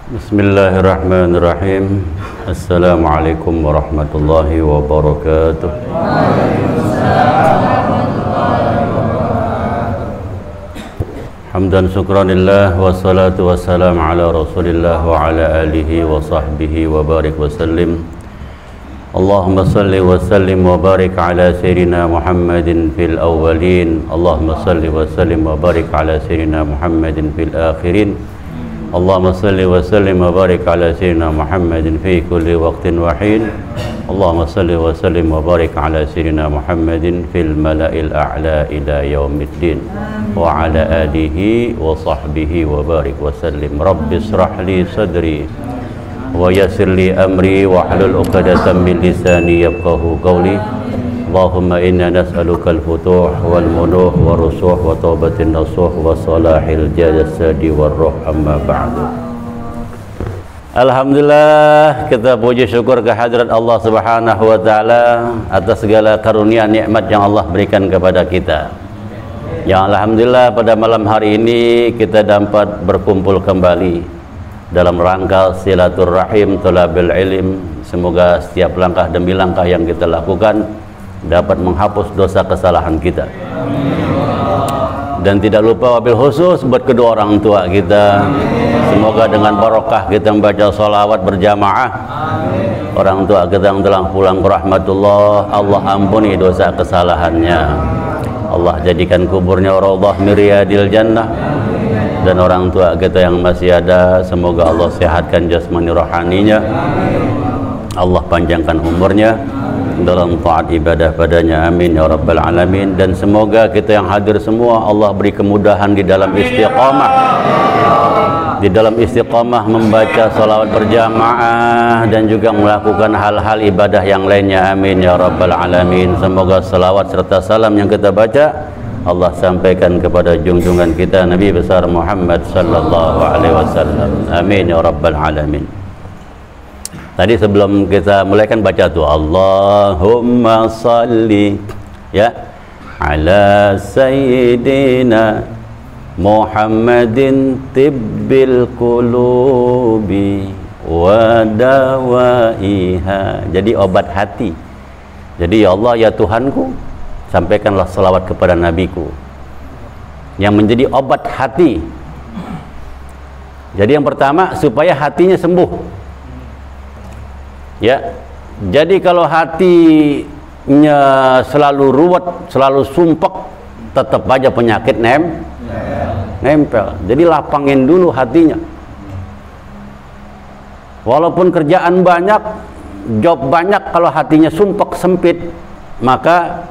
Bismillahirrahmanirrahim. Assalamualaikum warahmatullahi wabarakatuh. Hamdan syukranillah wassalatu wassalamu ala rasulillah wa ala alihi wa sahbihi wa barik wa sallim. Allahumma salli wa sallim wa barik ala sayyidina Muhammadin fil awwalin. Allahumma salli wa sallim wa barik ala sayyidina Muhammadin fil akhirin. Allahumma salli wa sallim wa barik ala sayyidina Muhammadin fi kulli waqtin wa hin. Allahumma salli wa sallim wa barik ala sayyidina Muhammadin fil mala'il a'la ila yaumiddin wa ala alihi wa sahbihi wa barik wa sallim. Rabbi israh li sadri wa yassir li amri wa hlul 'uqdatam min lisani yafqahu qawli. Allahumma inna nas'aluka al-futuh wal munuh wa rusuh wa taubatin nasuh wa salahil jasadi war ruh, amma ba'du. Alhamdulillah, kita puji syukur kehadirat Allah Subhanahu wa taala atas segala karunia nikmat yang Allah berikan kepada kita. Yang alhamdulillah pada malam hari ini kita dapat berkumpul kembali dalam rangka silaturahim thalabil ilm. Semoga setiap langkah demi langkah yang kita lakukan dapat menghapus dosa kesalahan kita. Dan tidak lupa wabil khusus buat kedua orang tua kita. Semoga dengan barokah kita membaca sholawat berjamaah. Orang tua kita yang telah pulang ke rahmatullah, Allah ampuni dosa kesalahannya. Allah jadikan kuburnya raudhah min riyadil jannah. Dan orang tua kita yang masih ada, semoga Allah sehatkan jasmani rohaninya. Allah panjangkan umurnya dalam taat ibadah padanya, amin ya rabbal alamin. Dan semoga kita yang hadir semua Allah beri kemudahan di dalam istiqamah, di dalam istiqamah membaca salawat berjamaah dan juga melakukan hal-hal ibadah yang lainnya, amin ya rabbal alamin. Semoga salawat serta salam yang kita baca Allah sampaikan kepada junjungan kita Nabi besar Muhammad sallallahu alaihi wasallam, amin ya rabbal alamin. Tadi sebelum kita mulai kan baca tuh Allahumma salli ya ala sayyidina Muhammadin tibbil qulubi wa dawaiha. Jadi obat hati. Jadi ya Allah ya Tuhanku, sampaikanlah selawat kepada nabiku yang menjadi obat hati. Jadi yang pertama supaya hatinya sembuh. Ya, jadi kalau hatinya selalu ruwet, selalu sumpek, tetap aja penyakit nempel. Jadi lapangin dulu hatinya. Walaupun kerjaan banyak, job banyak, kalau hatinya sumpek sempit, maka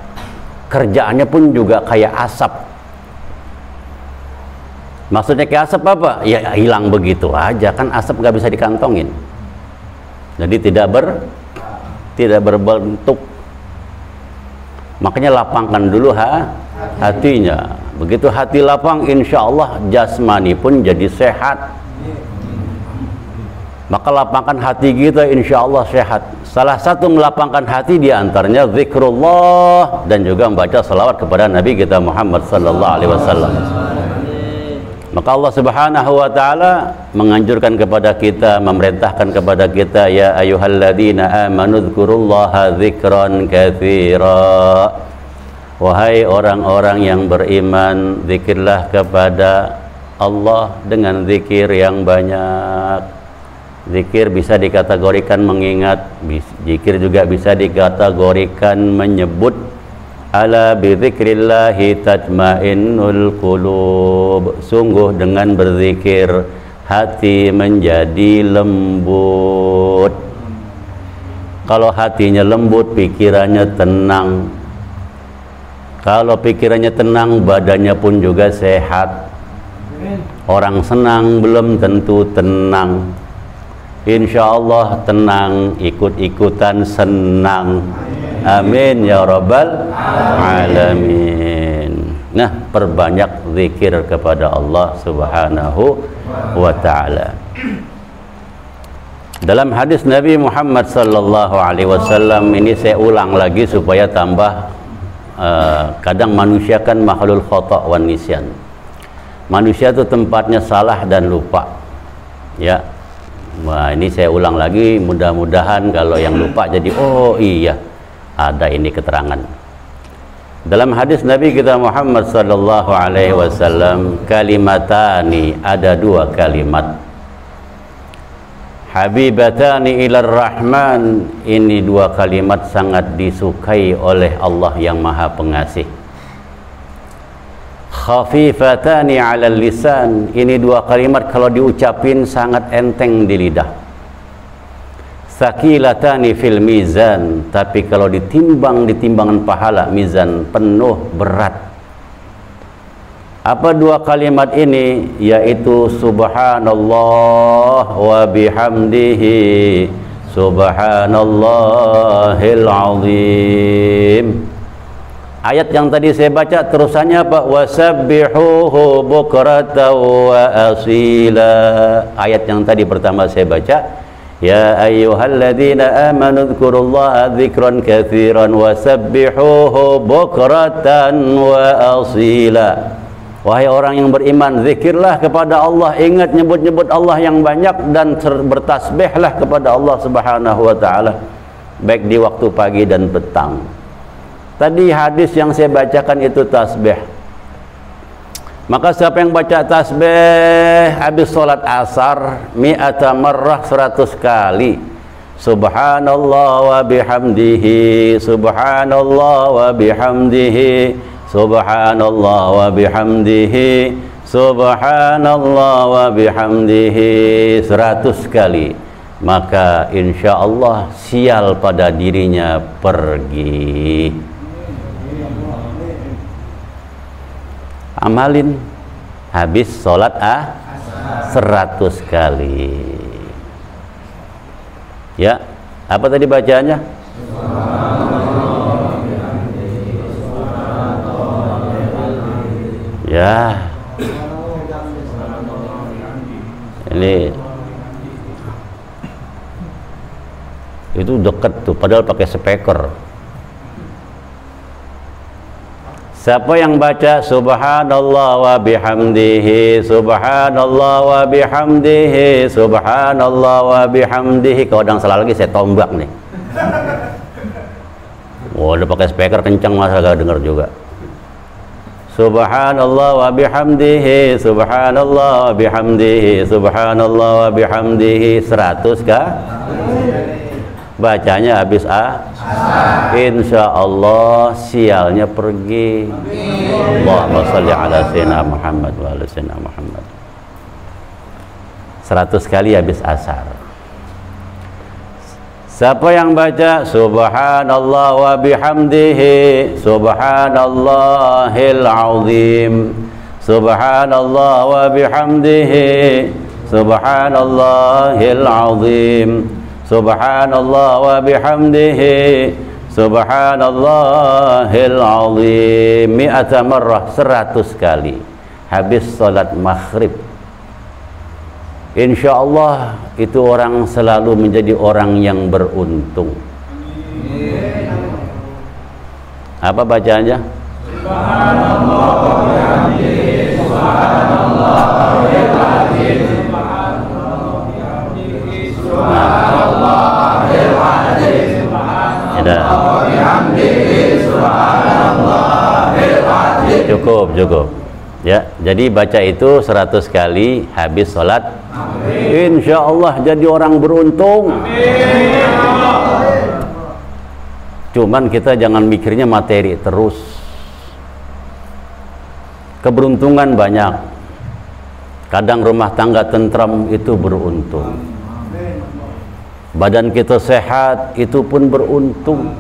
kerjaannya pun juga kayak asap. Maksudnya kayak asap apa? Ya hilang begitu aja, kan asap nggak bisa dikantongin. Jadi tidak berbentuk. Makanya lapangkan dulu hatinya. Begitu hati lapang, insya Allah jasmani pun jadi sehat. Maka lapangkan hati kita, insya Allah sehat. Salah satu melapangkan hati diantaranya zikrullah dan juga membaca salawat kepada Nabi kita Muhammad sallallahu alaihi wasallam. Maka Allah Subhanahu wa taala menganjurkan kepada kita, memerintahkan kepada kita, ya ayyuhalladzina amanu dzkurullaha dzikran katsira. Wahai orang-orang yang beriman, zikirlah kepada Allah dengan zikir yang banyak. Zikir bisa dikategorikan mengingat, zikir juga bisa dikategorikan menyebut. Ala bidzikrillahi tatmainnul qulub. Sungguh dengan berzikir hati menjadi lembut. Kalau hatinya lembut, pikirannya tenang. Kalau pikirannya tenang, badannya pun juga sehat. Orang senang belum tentu tenang. Insya Allah tenang, ikut-ikutan senang. Amin ya rabbal alamin. Nah, perbanyak zikir kepada Allah Subhanahu wa ta'ala. Dalam hadis Nabi Muhammad sallallahu alaihi wasallam ini saya ulang lagi supaya tambah kadang manusia kan makhlul khata' wan nisyan. Manusia itu tempatnya salah dan lupa. Ya. Wah, ini saya ulang lagi, mudah-mudahan kalau yang lupa jadi oh iya, ada ini keterangan. Dalam hadis Nabi kita Muhammad sallallahu alaihi wasallam, kalimatani, ada dua kalimat. Habibatani ilar rahman, ini dua kalimat sangat disukai oleh Allah yang Maha Pengasih. Khafifatani 'alal lisan, ini dua kalimat kalau diucapin sangat enteng di lidah. Sakilatani fil mizan, tapi kalau ditimbang di timbangan pahala mizan penuh berat. Apa dua kalimat ini? Yaitu subhanallah wa bihamdihi subhanallahil azim. Ayat yang tadi saya baca terusannya apa? Wasabbihuhu bukratan wa asila. Ayat yang tadi pertama saya baca, ya ayyuhalladzina amanu dzkurullaha dzikran katsiran wasabbihuhu bukratan wa asila. Wahai orang yang beriman, zikirlah kepada Allah, ingat nyebut-nyebut Allah yang banyak dan bertasbihlah kepada Allah Subhanahu wa taala baik di waktu pagi dan petang. Tadi hadis yang saya bacakan itu tasbih. Maka siapa yang baca tasbih habis sholat asar mi'ata marrah 100 kali, subhanallah wa bihamdihi subhanallah wa bihamdihi subhanallah wa bihamdihi subhanallah wa bihamdihi 100 kali, maka insya Allah sial pada dirinya pergi. Amalin habis sholat 100 kali. Ya, apa tadi bacaannya? Ya, ini itu deket tuh, padahal pakai speaker. Siapa yang baca subhanallah wa bihamdihi subhanallah wa bihamdihi subhanallah wa bihamdihi, kalau udang salah lagi saya tombak nih. Wah, udah pakai speaker kencang masa gak denger juga. Subhanallah wa bihamdihi subhanallah wa bihamdihi subhanallah wa bihamdihi 100 kah? Bacanya habis insya Allah sialnya pergi. Allahumma sholli ala sayyidina Muhammad wa ala sayyidina Muhammad. 100 kali habis asar. Siapa yang baca subhanallah wa bihamdihi subhanallahil azim subhanallah wa bihamdihi subhanallahil azim subhanallah wa bihamdihi subhanallahil azim mi'ata marrah 100 kali habis salat maghrib, insya Allah itu orang selalu menjadi orang yang beruntung. Apa bacaannya? Subhanallah wa bihamdihi subhanallahil azim subhanallahil azim cukup ya. Jadi baca itu 100 kali habis sholat, insya Allah jadi orang beruntung. Cuman kita jangan mikirnya materi terus. Keberuntungan banyak. Kadang rumah tangga tentram itu beruntung, badan kita sehat itu pun beruntung,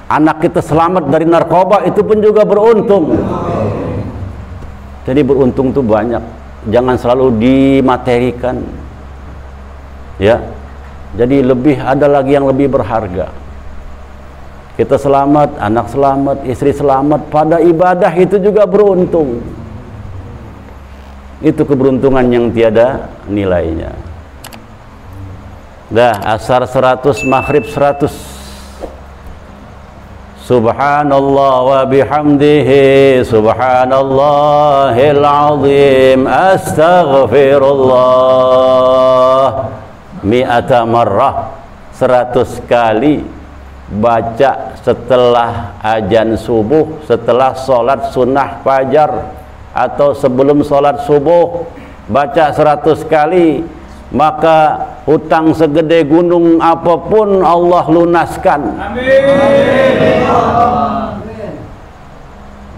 anak kita selamat dari narkoba itu pun juga beruntung. Jadi beruntung itu banyak, jangan selalu dimaterikan ya. Jadi lebih ada lagi yang lebih berharga. Kita selamat, anak selamat, istri selamat, pada ibadah itu juga beruntung. Itu keberuntungan yang tiada nilainya. Dah asar 100, maghrib 100, Subhanallah wa bihamdihi subhanallahil azim astaghfirullah mi'ata marrah, 100 kali baca setelah azan subuh, setelah sholat sunnah fajar atau sebelum sholat subuh, baca 100 kali, maka hutang segede gunung apapun Allah lunaskan. Amin.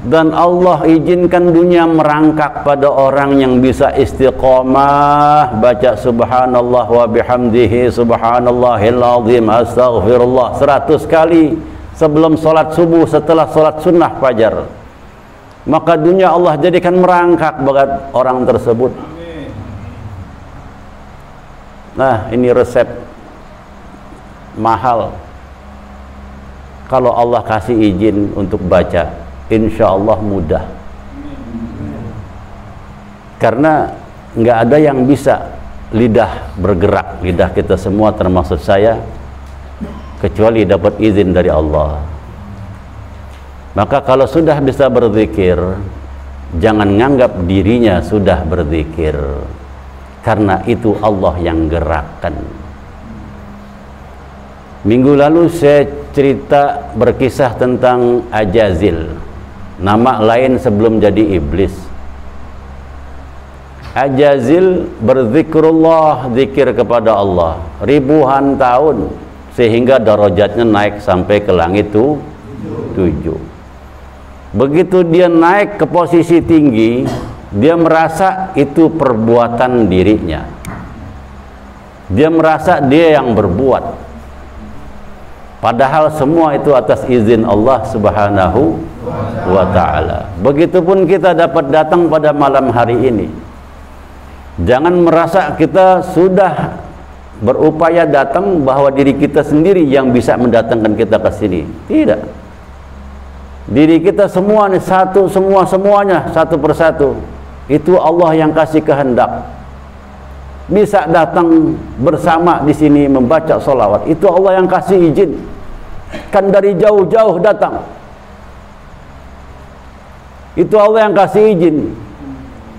Dan Allah izinkan dunia merangkak pada orang yang bisa istiqomah baca subhanallah wa bihamdihi subhanallahil azim astaghfirullah 100 kali sebelum sholat subuh, setelah sholat sunnah fajar, maka dunia Allah jadikan merangkak bagi orang tersebut. Nah, ini resep mahal. Kalau Allah kasih izin untuk baca, insya Allah mudah. Karena nggak ada yang bisa lidah bergerak, lidah kita semua termasuk saya, kecuali dapat izin dari Allah. Maka kalau sudah bisa berzikir, jangan nganggap dirinya sudah berzikir, karena itu Allah yang gerakkan. Minggu lalu saya cerita berkisah tentang Ajazil, nama lain sebelum jadi iblis. Ajazil berzikrullah, zikir kepada Allah ribuan tahun, sehingga darajatnya naik sampai ke langit 7. Begitu dia naik ke posisi tinggi, dia merasa itu perbuatan dirinya. Dia merasa dia yang berbuat. Padahal semua itu atas izin Allah Subhanahu wa ta'ala. Begitupun kita dapat datang pada malam hari ini. Jangan merasa kita sudah berupaya datang bahwa diri kita sendiri yang bisa mendatangkan kita ke sini. Tidak. Diri kita semua nih satu, semuanya satu persatu. Itu Allah yang kasih kehendak. Bisa datang bersama di sini membaca sholawat, itu Allah yang kasih izin. Kan dari jauh-jauh datang, itu Allah yang kasih izin.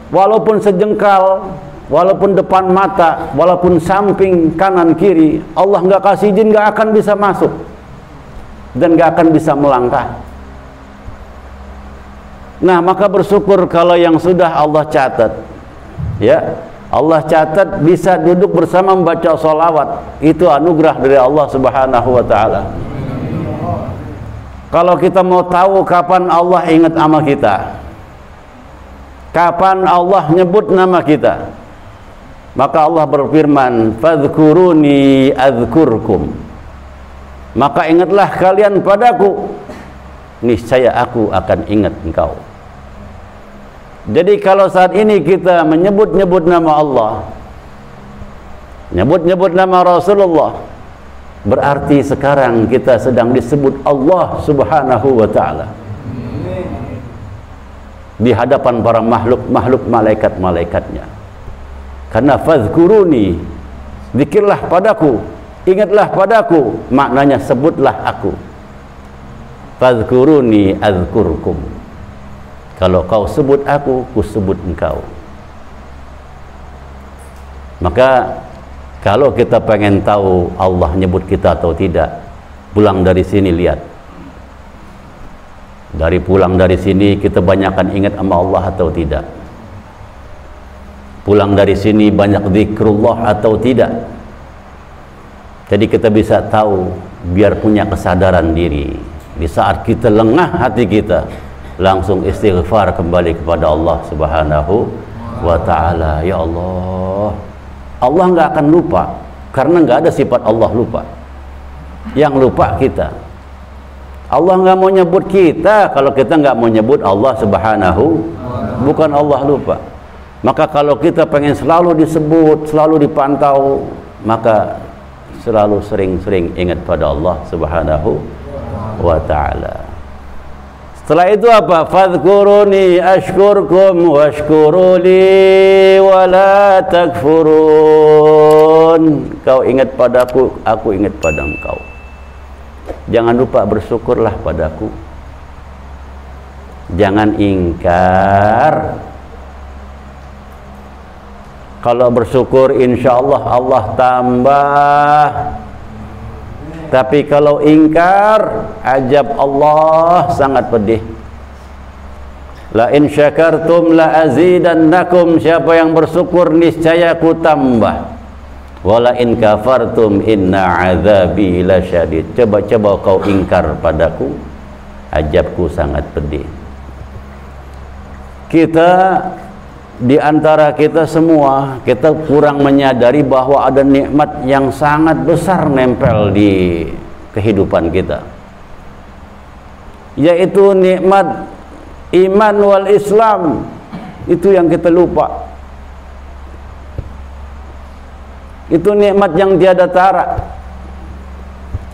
Walaupun sejengkal, walaupun depan mata, walaupun samping kanan kiri, Allah nggak kasih izin, nggak akan bisa masuk dan nggak akan bisa melangkah. Nah, maka bersyukur kalau yang sudah Allah catat, ya, Allah catat bisa duduk bersama membaca sholawat, itu anugerah dari Allah Subhanahu wa ta'ala. Kalau kita mau tahu kapan Allah ingat sama kita, kapan Allah nyebut nama kita, maka Allah berfirman, fadhkuruni adzkurkum, maka ingatlah kalian padaku, niscaya aku akan ingat engkau. Jadi kalau saat ini kita menyebut-nyebut nama Allah, nyebut-nyebut nama Rasulullah, berarti sekarang kita sedang disebut Allah Subhanahu wa ta'ala di hadapan para makhluk-makhluk, malaikat-malaikatnya. Karena fadhkuruni, zikirlah padaku, ingatlah padaku, maknanya sebutlah aku. Fadhkuruni adzkurkum, kalau kau sebut aku, ku sebut engkau. Maka kalau kita pengen tahu Allah nyebut kita atau tidak, pulang dari sini lihat. Pulang dari sini kita banyakkan ingat sama Allah atau tidak. Pulang dari sini banyak zikrullah atau tidak. Jadi kita bisa tahu, biar punya kesadaran diri. Di saat kita lengah hati kita, langsung istighfar kembali kepada Allah Subhanahu wa ta'ala. Ya Allah, Allah nggak akan lupa, karena nggak ada sifat Allah lupa. Yang lupa kita. Allah nggak mau nyebut kita kalau kita nggak mau nyebut Allah Subhanahu, bukan Allah lupa. Maka kalau kita pengen selalu disebut, selalu dipantau, maka selalu sering-sering ingat pada Allah Subhanahu wa ta'ala. Setelah itu apa? Fadhkuruni ashkurkum washkuruli wa la takfurun. Kau ingat padaku, aku ingat pada engkau. Jangan lupa bersyukurlah padaku. Jangan ingkar. Kalau bersyukur insya Allah Allah tambah. Tapi kalau ingkar, ajab Allah sangat pedih. La in syakartum la azidannakum. Siapa yang bersyukur niscaya ku tambah. Wala in kafartum inna azabi lasyadid. Coba-coba kau ingkar padaku, ajabku sangat pedih. Kita di antara kita semua, kita kurang menyadari bahwa ada nikmat yang sangat besar nempel di kehidupan kita, yaitu nikmat iman wal Islam. Itu yang kita lupa. Itu nikmat yang tiada tara.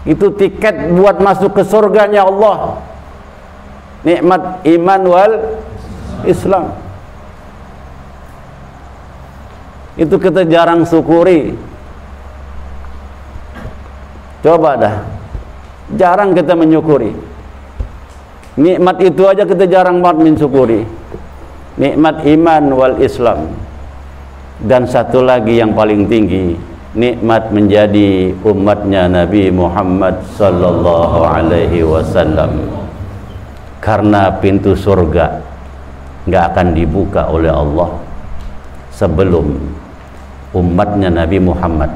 Itu tiket buat masuk ke surganya Allah. Nikmat iman wal Islam. Itu kita jarang syukuri. Coba dah, jarang kita menyukuri nikmat itu aja, kita jarang banget mensyukuri. Nikmat iman wal Islam. Dan satu lagi yang paling tinggi, nikmat menjadi umatnya Nabi Muhammad sallallahu alaihi wasallam. Karena pintu surga nggak akan dibuka oleh Allah sebelum umatnya Nabi Muhammad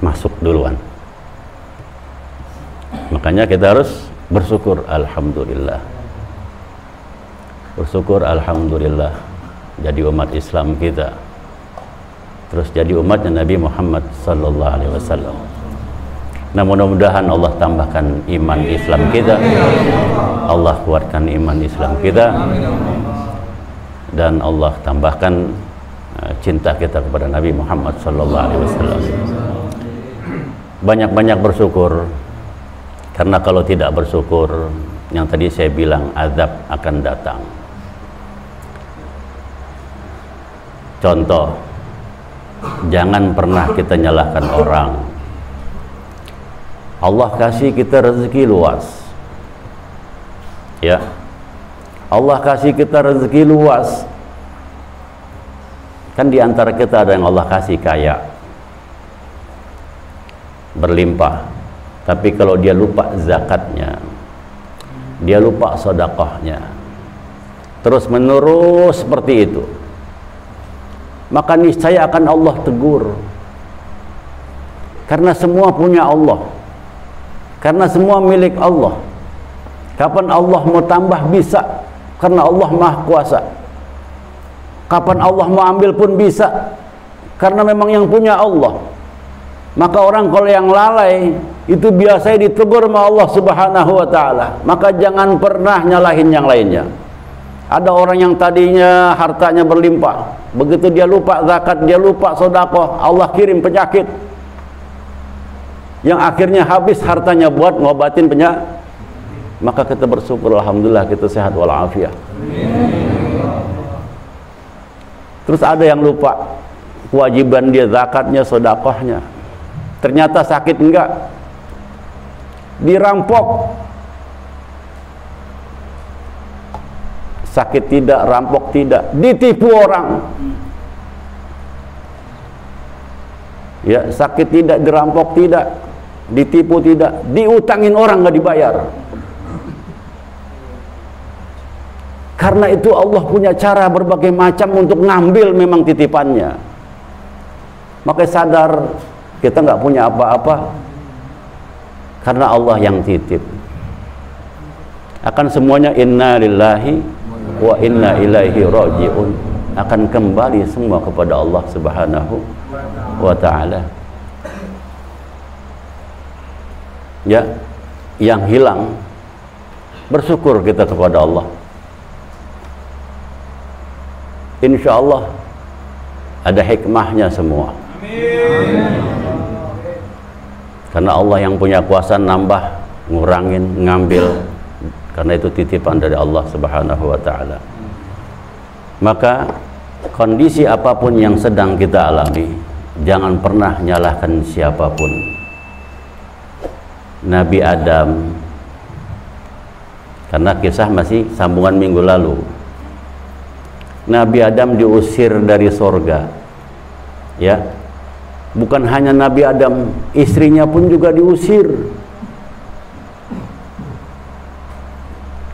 masuk duluan. Makanya kita harus bersyukur, alhamdulillah. Bersyukur alhamdulillah jadi umat Islam kita, terus jadi umatnya Nabi Muhammad sallallahu alaihi wasallam. Nah, mudah-mudahan Allah tambahkan iman Islam kita, Allah kuatkan iman Islam kita, dan Allah tambahkan cinta kita kepada Nabi Muhammad sallallahu alaihi wasallam. Banyak-banyak bersyukur, karena kalau tidak bersyukur, yang tadi saya bilang, azab akan datang. Contoh, jangan pernah kita nyalahkan orang. Allah kasih kita rezeki luas, ya. Allah kasih kita rezeki luas. Kan di antara kita ada yang Allah kasih kaya, berlimpah, tapi kalau dia lupa zakatnya, dia lupa sedekahnya, terus menerus seperti itu, maka niscaya akan Allah tegur. Karena semua punya Allah, karena semua milik Allah. Kapan Allah mau tambah bisa, karena Allah Maha Kuasa. Kapan Allah mau ambil pun bisa, karena memang yang punya Allah. Maka orang kalau yang lalai itu biasanya ditegur sama Allah Subhanahu wa taala. Maka jangan pernah nyalahin yang lainnya. Ada orang yang tadinya hartanya berlimpah, begitu dia lupa zakat, dia lupa sedekah, Allah kirim penyakit yang akhirnya habis hartanya buat ngobatin penyakit. Maka kita bersyukur, alhamdulillah kita sehat walafiat. Terus ada yang lupa kewajiban dia zakatnya, sedekahnya, ternyata sakit enggak, dirampok, sakit tidak, rampok tidak, ditipu orang, ya, sakit tidak, dirampok tidak, ditipu tidak, diutangin orang nggak dibayar. Karena itu Allah punya cara berbagai macam untuk ngambil memang titipannya. Maka sadar kita nggak punya apa-apa, karena Allah yang titip. Akan semuanya inna lillahi wa inna ilaihi raji'un, akan kembali semua kepada Allah Subhanahu wa ta'ala. Ya, yang hilang, bersyukur kita kepada Allah. Insya Allah ada hikmahnya semua. Karena Allah yang punya kuasa nambah, ngurangin, ngambil, karena itu titipan dari Allah Subhanahu wa ta'ala. Maka kondisi apapun yang sedang kita alami, jangan pernah nyalahkan siapapun. Nabi Adam, karena kisah masih sambungan minggu lalu, Nabi Adam diusir dari sorga, ya. Bukan hanya Nabi Adam, istrinya pun juga diusir.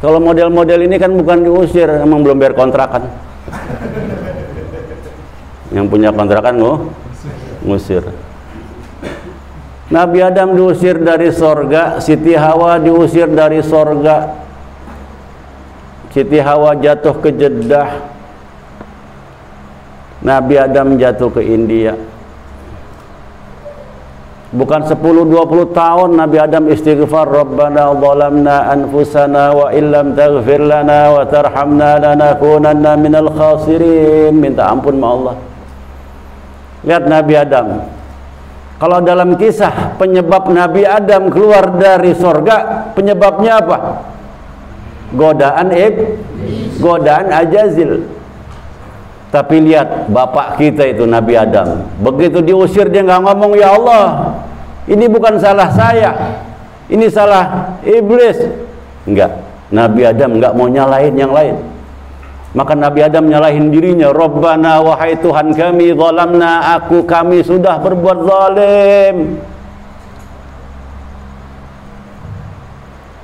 Kalau model-model ini kan bukan diusir, emang belum bayar kontrakan. Yang punya kontrakan ngusir. Nabi Adam diusir dari sorga, Siti Hawa diusir dari sorga. Siti Hawa jatuh ke Jeddah, Nabi Adam jatuh ke India. Bukan 10-20 tahun Nabi Adam istighfar, Rabbana zalamna anfusana wa illam taghfir lana wa tarhamna lanakunanna minal khasirin. Minta ampun sama Allah. Lihat Nabi Adam. Kalau dalam kisah penyebab Nabi Adam keluar dari sorga, penyebabnya apa? Godaan Ajazil. Tapi lihat bapak kita itu Nabi Adam, begitu diusir dia nggak ngomong, ya Allah, ini bukan salah saya, ini salah iblis. Enggak, Nabi Adam nggak mau nyalahin yang lain. Maka Nabi Adam nyalahin dirinya, Rabbana, wahai Tuhan kami, zalamna, kami sudah berbuat zalim.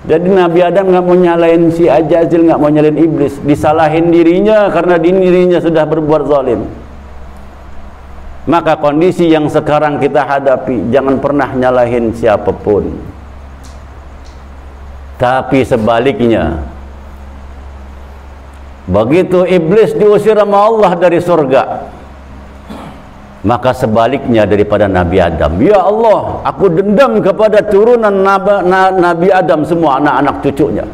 Jadi Nabi Adam nggak mau nyalahin si Ajazil, nggak mau nyalahin iblis, disalahin dirinya karena dirinya sudah berbuat zalim. Maka kondisi yang sekarang kita hadapi, jangan pernah nyalahin siapapun. Tapi sebaliknya, begitu iblis diusir sama Allah dari surga, maka sebaliknya daripada Nabi Adam, ya Allah, aku dendam kepada turunan Nabi Adam semua, anak-anak cucunya,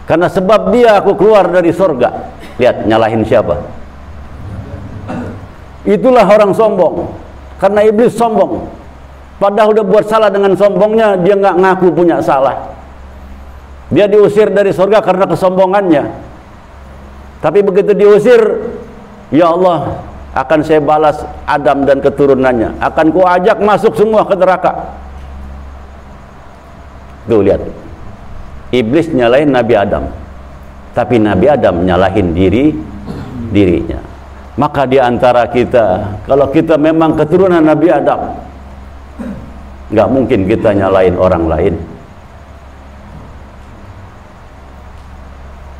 karena sebab dia aku keluar dari surga. Lihat, nyalahin siapa? Itulah orang sombong, karena iblis sombong. Padahal udah buat salah, dengan sombongnya dia nggak ngaku punya salah. Dia diusir dari surga karena kesombongannya. Tapi begitu diusir, ya Allah, akan saya balas Adam dan keturunannya, akan ku ajak masuk semua ke neraka. Tuh lihat, iblis nyalahin Nabi Adam, tapi Nabi Adam nyalahin dirinya. Maka di antara kita, kalau kita memang keturunan Nabi Adam, nggak mungkin kita nyalahin orang lain.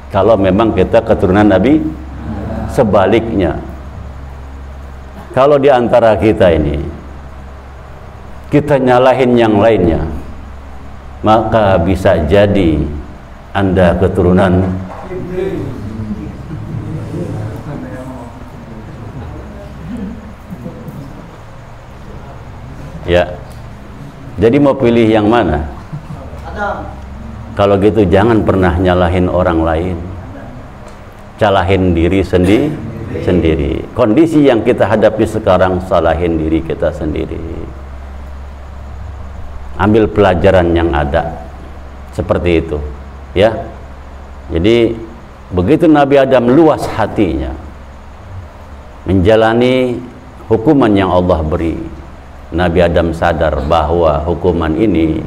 Kalau memang kita keturunan Nabi, sebaliknya, kalau di antara kita ini kita nyalahin yang lainnya, maka bisa jadi Anda keturunan ya. Jadi mau pilih yang mana? Kalau gitu jangan pernah nyalahin orang lain, salahin diri sendiri. Kondisi yang kita hadapi sekarang, salahin diri kita sendiri. Ambil pelajaran yang ada, seperti itu, ya. Jadi begitu Nabi Adam luas hatinya menjalani hukuman yang Allah beri, Nabi Adam sadar bahwa hukuman ini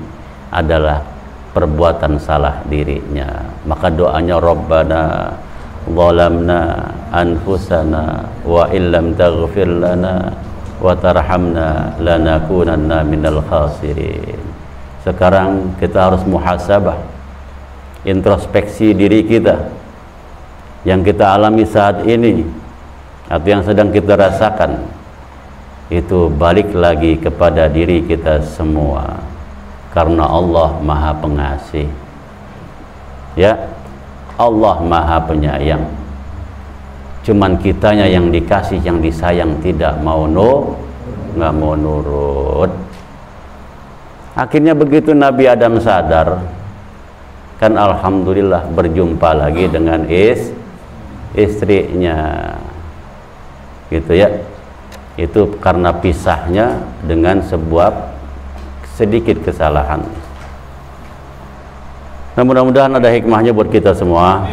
adalah perbuatan salah dirinya. Maka doanya, Rabbana zalamna anfusana wa illam taghfir lana wa tarhamna lanakunanna minal khasirin. Sekarang kita harus muhasabah, introspeksi diri kita yang kita alami saat ini atau yang sedang kita rasakan. Itu balik lagi kepada diri kita semua, karena Allah Maha Pengasih, ya, Allah Maha Penyayang. Cuman kitanya yang dikasih, yang disayang tidak mau nggak mau nurut. Akhirnya begitu Nabi Adam sadar, kan alhamdulillah berjumpa lagi dengan istrinya, gitu ya. Itu karena pisahnya dengan sebuah sedikit kesalahan. Nah, mudah-mudahan ada hikmahnya buat kita semua.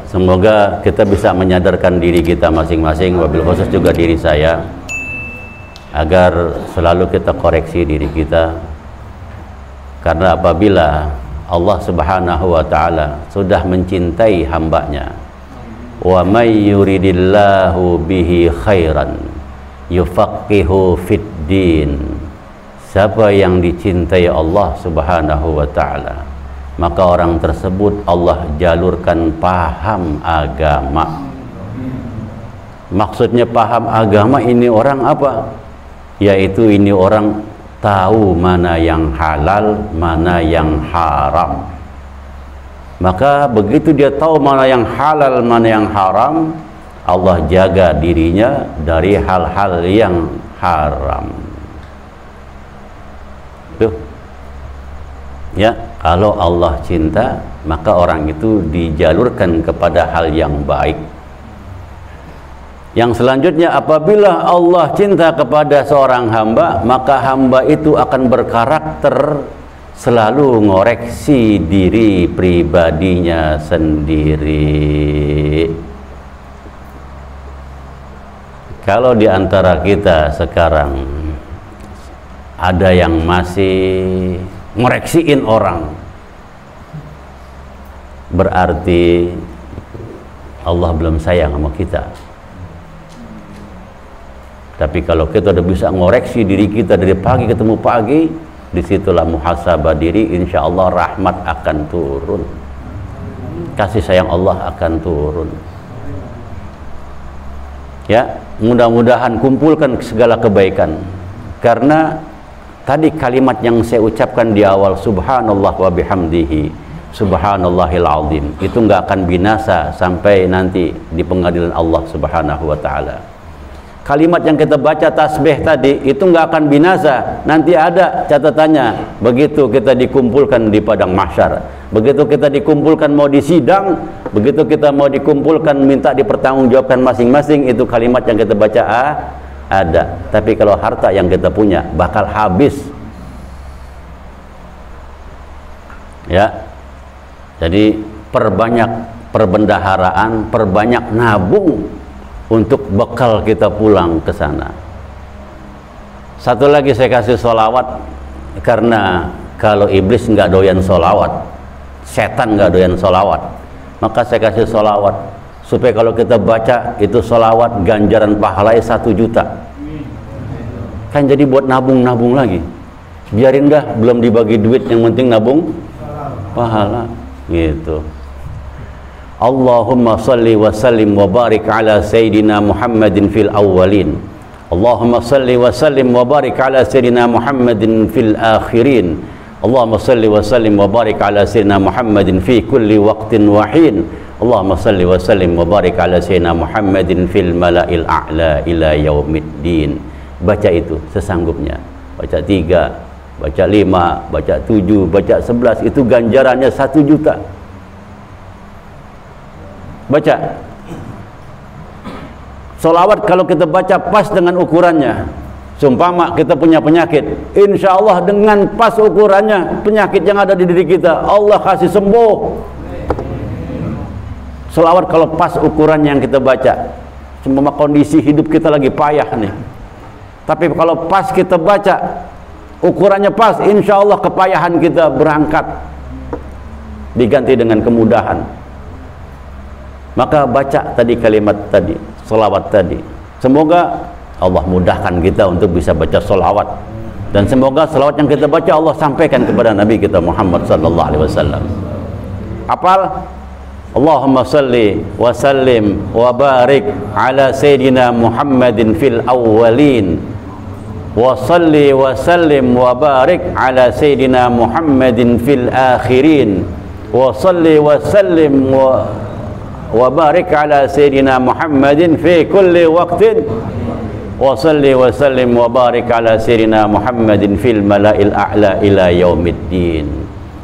Semoga kita bisa menyadarkan diri kita masing-masing, wabil khusus juga diri saya, agar selalu kita koreksi diri kita, karena apabila Allah Subhanahu wa ta'ala sudah mencintai hambanya, wa may yuridillahu bihi khairan yufaqihu fid din, siapa yang dicintai Allah Subhanahu wa ta'ala, maka orang tersebut Allah jalurkan paham agama. Maksudnya paham agama ini orang apa? Yaitu ini orang tahu mana yang halal, mana yang haram. Maka begitu dia tahu mana yang halal, mana yang haram, Allah jaga dirinya dari hal-hal yang haram. Tuh. Ya, kalau Allah cinta, maka orang itu dijalurkan kepada hal yang baik. Yang selanjutnya, apabila Allah cinta kepada seorang hamba, maka hamba itu akan berkarakter selalu ngoreksi diri pribadinya sendiri. Kalau di antara kita sekarang ada yang masih ngoreksiin orang, berarti Allah belum sayang sama kita. Tapi kalau kita udah bisa ngoreksi diri kita dari pagi ketemu pagi, disitulah muhasabah diri, insya Allah rahmat akan turun, kasih sayang Allah akan turun. Ya, mudah-mudahan kumpulkan segala kebaikan, karena tadi kalimat yang saya ucapkan di awal, subhanallah wa bihamdihi subhanallahil azim, itu nggak akan binasa sampai nanti di pengadilan Allah Subhanahu wa ta'ala. Kalimat yang kita baca tasbih tadi itu nggak akan binasa, nanti ada catatannya. Begitu kita dikumpulkan di padang mahsyar, begitu kita dikumpulkan mau disidang, begitu kita mau dikumpulkan minta dipertanggungjawabkan masing-masing, itu kalimat yang kita baca ada. Tapi kalau harta yang kita punya bakal habis. Ya, jadi perbanyak perbendaharaan, perbanyak nabung untuk bekal kita pulang ke sana. Satu lagi saya kasih sholawat, karena kalau iblis nggak doyan sholawat, setan nggak doyan sholawat, maka saya kasih sholawat supaya kalau kita baca itu sholawat ganjaran pahalanya 1 juta. Kan jadi buat nabung-nabung lagi. Biarin dah, belum dibagi duit, yang penting nabung pahala gitu. Allahumma salli wa sallim wa barik ala Sayyidina Muhammadin fil awwalin. Allahumma salli wa sallim wa barik ala Sayyidina Muhammadin fil akhirin. Allahumma salli wa sallim wa barik ala Sayyidina Muhammadin fi kulli waqtin wa hin. Allahumma salli wa sallim wa barik ala Sayyidina Muhammadin fil mala'il a'la ila yaumiddin. Baca itu sesanggupnya. Baca 3, baca 5, baca 7, baca 11, itu ganjarannya 1 juta. Baca sholawat, kalau kita baca pas dengan ukurannya. Sumpama kita punya penyakit, insya Allah dengan pas ukurannya penyakit yang ada di diri kita, Allah kasih sembuh. Sholawat kalau pas ukurannya yang kita baca. Sumpama kondisi hidup kita lagi payah nih, tapi kalau pas kita baca, ukurannya pas, insya Allah kepayahan kita berangkat, diganti dengan kemudahan. Maka baca tadi kalimat tadi, sholawat tadi. Semoga Allah mudahkan kita untuk bisa baca sholawat, dan semoga sholawat yang kita baca Allah sampaikan kepada Nabi kita Muhammad sallallahu alaihi wasallam. Apal? Allahumma salli wa sallim wa barik ala Sayyidina Muhammadin fil awwalin, wa salli wa sallim wa barik ala Sayyidina Muhammadin fil akhirin, wa salli wa sallim wa barik ala Sayyidina Muhammadin fi kulli waqtin, wa salli wa sallim wa barik ala Sayyidina Muhammadin fil mala'il a'la ila yaumiddin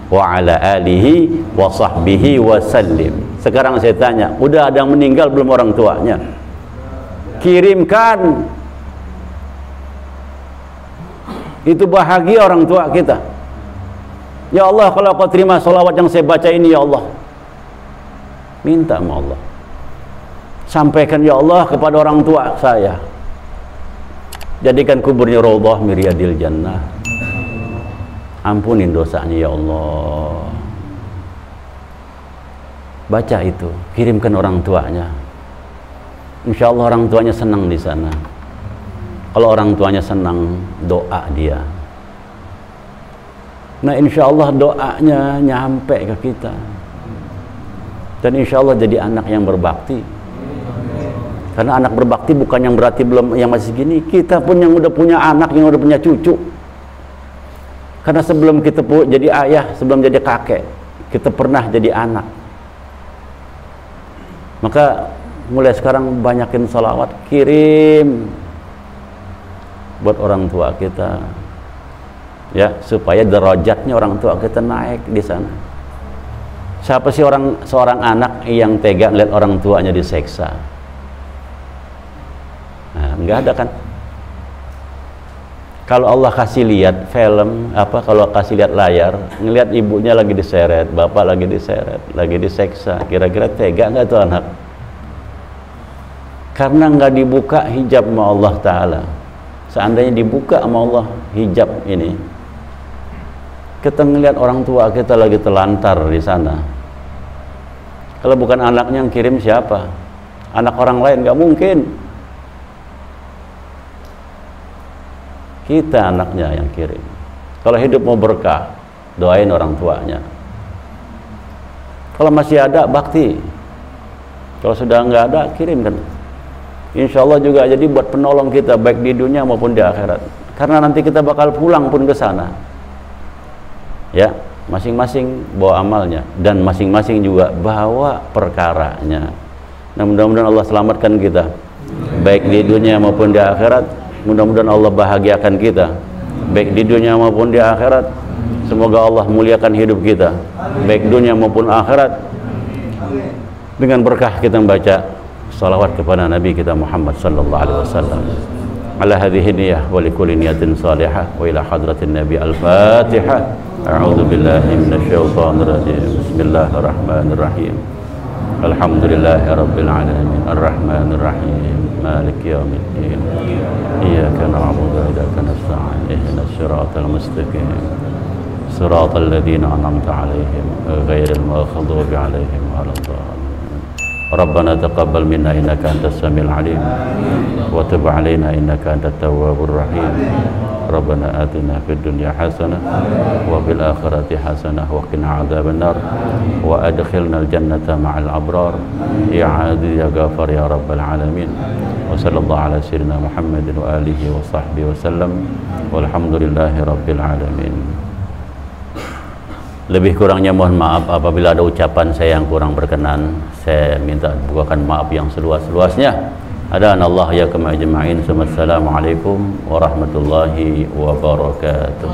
wa ala alihi wa sahbihi wa sallim. Sekarang saya tanya, udah ada yang meninggal belum orang tuanya? Kirimkan. Itu bahagia orang tua kita. Ya Allah, kalau kau terima sholawat yang saya baca ini, ya Allah, minta sama Allah, sampaikan ya Allah kepada orang tua saya, Jadikan kuburnya raudhah min riyadil jannah. Ampunin dosanya ya Allah. Baca itu, kirimkan orang tuanya. Insya Allah orang tuanya senang di sana. Kalau orang tuanya senang, doa dia. Nah insya Allah doanya nyampe ke kita. Dan insya Allah jadi anak yang berbakti. Karena anak berbakti bukan yang berarti belum yang masih gini. Kita pun yang udah punya anak, yang udah punya cucu. Karena sebelum kita jadi ayah, sebelum jadi kakek, kita pernah jadi anak. Maka mulai sekarang banyakin sholawat, kirim buat orang tua kita, ya, supaya derajatnya orang tua kita naik di sana. Siapa sih seorang anak yang tega ngeliat orang tuanya diseksa? Nah, enggak ada kan? Kalau Allah kasih lihat film, kalau kasih lihat layar, ngelihat ibunya lagi diseret, bapak lagi diseret, lagi diseksa, kira-kira tega nggak tuh anak? Karena nggak dibuka hijab sama Allah Ta'ala. Seandainya dibuka sama Allah hijab ini, kita ngelihat orang tua kita lagi telantar di sana. Kalau bukan anaknya yang kirim siapa? Anak orang lain nggak mungkin. Kita anaknya yang kirim. Kalau hidup mau berkah, doain orang tuanya. Kalau masih ada, bakti. Kalau sudah nggak ada, kirimkan. Insya Allah juga jadi buat penolong kita, baik di dunia maupun di akhirat. Karena nanti kita bakal pulang pun ke sana. Ya, masing-masing bawa amalnya. Dan masing-masing juga bawa perkaranya. Nah, mudah-mudahan Allah selamatkan kita. Baik di dunia maupun di akhirat. Mudah-mudahan Allah bahagiakan kita baik di dunia maupun di akhirat. Semoga Allah muliakan hidup kita baik dunia maupun akhirat dengan berkah kita membaca salawat kepada Nabi kita Muhammad sallallahu alaihi wasallam. Ala hadhihi niyyah wa likulli niyatin salihah wa ila hadratin Nabi al-Fatihah. A'udzu billahi minasyaitonir rajim. Bismillahirrahmanirrahim. Alhamdulillahi rabbil alamin arrahmanir rahim maliki yaumiddin iyyaka na'budu wa iyyaka nasta'in ihdinas siratal mustaqim siratal ladzina an'amta 'alaihim ghairil maghdubi 'alaihim waladdallin. Rabbana taqabbal minna innaka antas samiul 'alim wa tub 'alaina innaka antat tawwabur rahim. Rabbana atina fid dunya hasanah wa fil akhirati hasanah wa qina adzabannar wa adkhilnal jannata ma'al abrar ya 'adil ya ghafar ya rabbal alamin. Wa sallallahu ala sayyidina Muhammadin wa alihi wa sahbihi wasallam walhamdulillahi rabbil alamin. Lebih kurangnya mohon maaf apabila ada ucapan saya yang kurang berkenan. Saya minta bukakan maaf yang seluas-luasnya. Adanallahu yakum ajma'in. Assalamualaikum warahmatullahi wabarakatuh.